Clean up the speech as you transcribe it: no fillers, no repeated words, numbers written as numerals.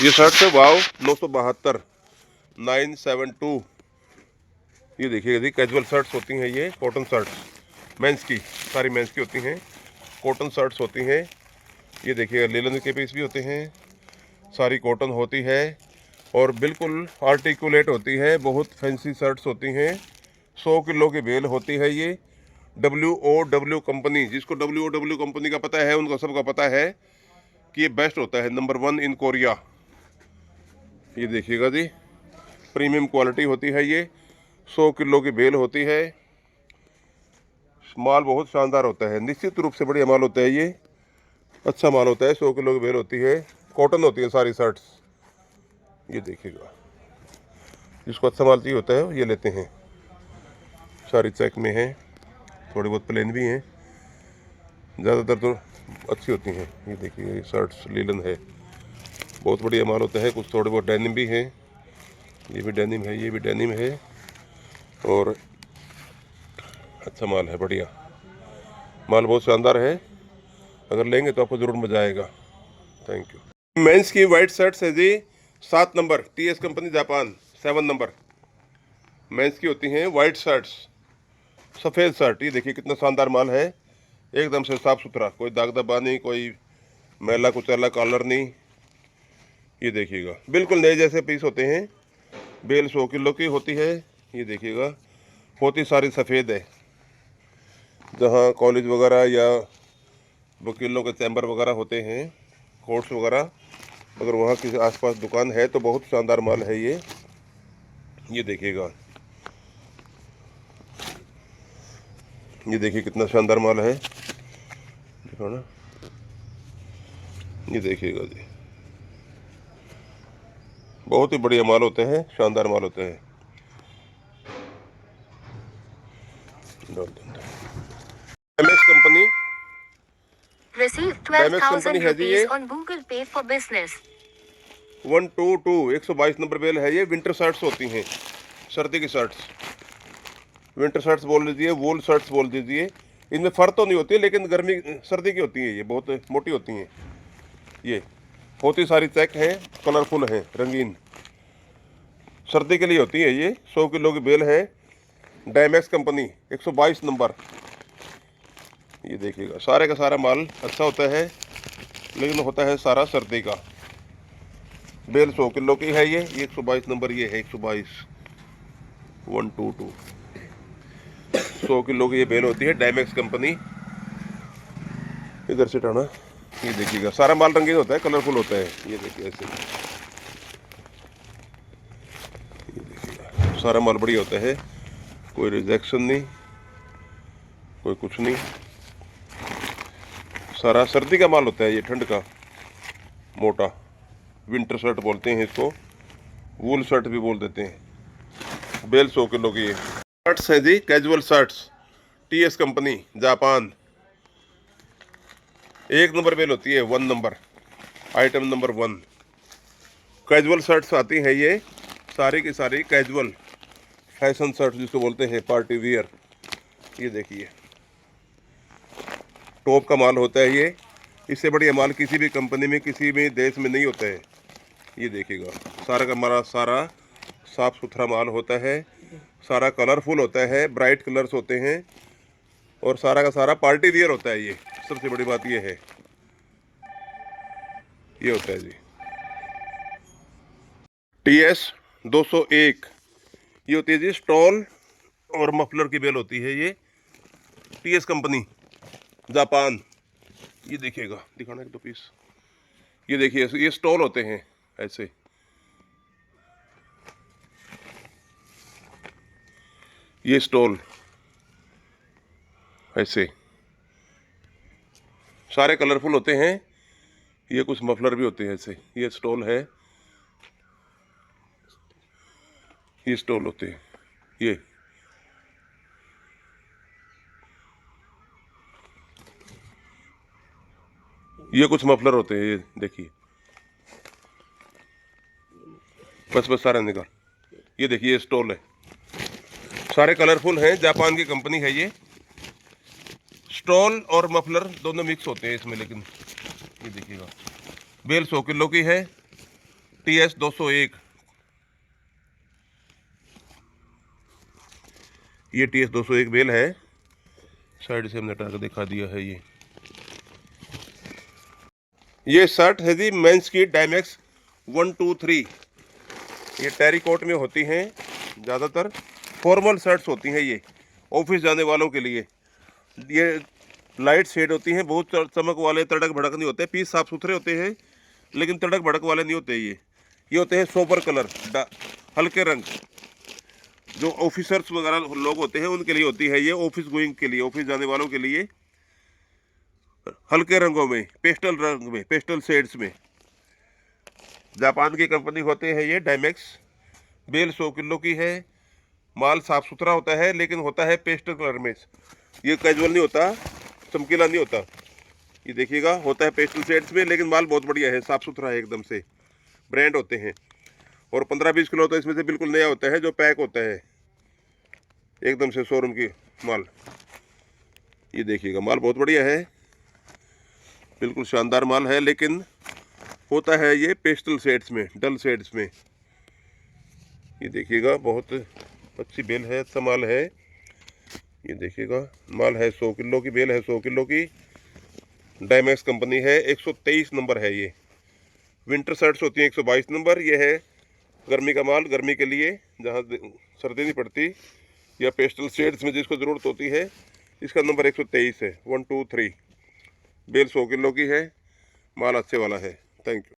ये शर्ट है वाव 972 972। ये देखिएगा जी, कैजुअल शर्ट्स होती हैं ये, कॉटन शर्ट्स मेंस की, सारी मेंस की होती हैं, कॉटन शर्ट्स होती हैं। ये देखिएगा लेलन के पीस भी होते हैं, सारी कॉटन होती है और बिल्कुल आर्टिकुलेट होती है, बहुत फैंसी शर्ट्स होती हैं। 100 किलो की बेल होती है ये। WOW कंपनी, जिसको WOW कंपनी का पता है उनको सबका पता है कि ये बेस्ट होता है, नंबर 1 इन कोरिया। ये देखिएगा जी, प्रीमियम क्वालिटी होती है ये, 100 किलो की बेल होती है। माल बहुत शानदार होता है, निश्चित रूप से बढ़िया माल होता है ये, अच्छा माल होता है। 100 किलो की बेल होती है, कॉटन होती है सारी शर्ट्स। ये देखिएगा, जिसको अच्छा माल चाहिए होता है ये लेते हैं। सारी चेक में है, थोड़ी बहुत प्लेन भी हैं, ज़्यादातर तो अच्छी होती हैं। ये देखिए, ये शर्ट्स लीलन है, बहुत बढ़िया माल होता है। कुछ थोड़े बहुत डेनिम भी हैं, ये भी डेनिम है, ये भी डेनिम है और अच्छा माल है, बढ़िया माल, बहुत शानदार है। अगर लेंगे तो आपको ज़रूर मजा आएगा। Thank you. मेंस की वाइट शर्ट्स है जी, 7 number, TS company Japan, 7 number men's की होती हैं वाइट शर्ट्स, सफ़ेद शर्ट। ये देखिए कितना शानदार माल है, एकदम से साफ़ सुथरा, कोई दाग धब्बा नहीं, कोई मैला कुचैला कॉलर नहीं। ये देखिएगा, बिल्कुल नए जैसे पीस होते हैं। बेल 100 किलो की होती है। ये देखिएगा, होती सारी सफ़ेद है। जहाँ कॉलेज वगैरह या वकीलों के चैम्बर वगैरह होते हैं, कोर्ट्स वगैरह, अगर वहाँ किसी आसपास दुकान है तो बहुत शानदार माल है ये। ये देखिएगा, ये देखिए कितना शानदार माल है, देखो ना। ये देखिएगा जी, बहुत ही बढ़िया माल होते हैं, शानदार माल होते हैं। MS company, Receive MS company 12,000 है जी ये, rupees on Google Pay for business. 122 122 number bell है ये। विंटर शर्ट्स होती हैं, सर्दी की शर्ट्स, विंटर शर्ट्स बोल लीजिए, वूल शर्ट्स बोल दीजिए। इनमें फर तो नहीं होती, लेकिन गर्मी सर्दी की होती है, ये बहुत मोटी होती हैं। ये होती सारी चेक है, कलरफुल है, रंगीन, सर्दी के लिए होती है ये। 100 किलो की बेल है, डायमैक्स कंपनी, 122 नंबर। ये देखिएगा, सारे का सारा माल अच्छा होता है, लेकिन होता है सारा सर्दी का। बेल 100 किलो की है ये 122 नंबर, ये है 122 122 100 किलो की ये बेल होती है, डायमैक्स कंपनी। इधर से टाना। ये देखिएगा, सारा माल रंगीन होता है, कलरफुल होता है। ये देखिए ऐसे, ये देखिएगा, सारा माल बढ़िया होता है, कोई रिजेक्शन नहीं, कोई कुछ नहीं, सारा सर्दी का माल होता है ये, ठंड का, मोटा। विंटर शर्ट बोलते हैं इसको, वूल शर्ट भी बोल देते हैं। बेल 100 किलो की है। शर्ट्स है जी, casual shirts, TS company Japan, 1 number bale होती है, 1 number, item number 1। Casual shirts आती है ये, सारी की सारी कैजुअल फैशन शर्ट जिसको बोलते हैं, पार्टी वियर। ये देखिए, टॉप का माल होता है ये, इससे बढ़िया माल किसी भी कंपनी में, किसी भी देश में नहीं होता है। ये देखिएगा, सारा का माल सारा साफ़ सुथरा माल होता है, सारा कलरफुल होता है, ब्राइट कलर्स होते हैं और सारा का सारा पार्टी वियर होता है ये। सबसे बड़ी बात ये है, ये होता है जी TS 201। ये होती है जी स्टॉल और मफलर की बेल होती है ये, TS कंपनी जापान। ये देखिएगा, दिखाना एक दो पीस। ये देखिए, ये स्टॉल होते हैं ऐसे, ये स्टॉल ऐसे, सारे कलरफुल होते हैं। ये कुछ मफलर भी होते हैं ऐसे। ये स्टॉल है, ये स्टॉल होते हैं। ये कुछ मफलर होते हैं, ये देखिए, बस बस सारा निकाल। ये देखिए, ये स्टॉल है, सारे कलरफुल हैं, जापान की कंपनी है ये। स्टॉल और मफलर दोनों मिक्स होते हैं इसमें, लेकिन ये देखिएगा, बेल 100 किलो की है, TS 201, ये TS 201 बेल है। साइड से हमने हटा के दिखा दिया है। ये शर्ट है जी मेंस की डायमैक्स 123। ये टेरिकॉट में होती हैं, ज़्यादातर फॉर्मल शर्ट्स होती हैं। ये ऑफिस जाने वालों के लिए। ये लाइट शेड होती हैं, बहुत चमक वाले, तड़क भड़क नहीं होते। पीस साफ सुथरे होते हैं लेकिन तड़क भड़क वाले नहीं होते। ये होते हैं सोबर कलर, हल्के रंग। जो ऑफिसर्स वगैरह लोग होते हैं उनके लिए होती है ये, ऑफिस गोइंग के लिए, ऑफिस जाने वालों के लिए। हल्के रंगों में, पेस्टल रंग में, पेस्टल शेड्स में। जापान की कंपनी होते हैं ये डायमैक्स। बेल 100 किलो की है। माल साफ सुथरा होता है लेकिन होता है पेस्टल कलर में। ये कैजुअल नहीं होता, चमकीला नहीं होता। ये देखिएगा, होता है पेस्टल शेड्स में, लेकिन माल बहुत बढ़िया है, साफ सुथरा है एकदम से। ब्रांड होते हैं। और 15-20 किलो तो इसमें से बिल्कुल नया होता है, जो पैक होता है एकदम से शोरूम की माल। ये देखिएगा, माल बहुत बढ़िया है, बिल्कुल शानदार माल है, लेकिन होता है ये पेस्टल शेड्स में, डल शेड्स में। ये देखिएगा, बहुत अच्छी बेल है, अच्छा माल है। ये देखिएगा, माल है 100 किलो की बेल है, 100 किलो की। डायमैक्स कंपनी है, 123 नंबर है ये। विंटर शर्ट्स होती हैं 122 नंबर। ये है गर्मी का माल, गर्मी के लिए, जहाँ सर्दी नहीं पड़ती, या पेस्टल शेड्स में जिसको ज़रूरत होती है। इसका नंबर 123 है, 123। बेल 100 किलो की है, माल अच्छे वाला है। Thank you.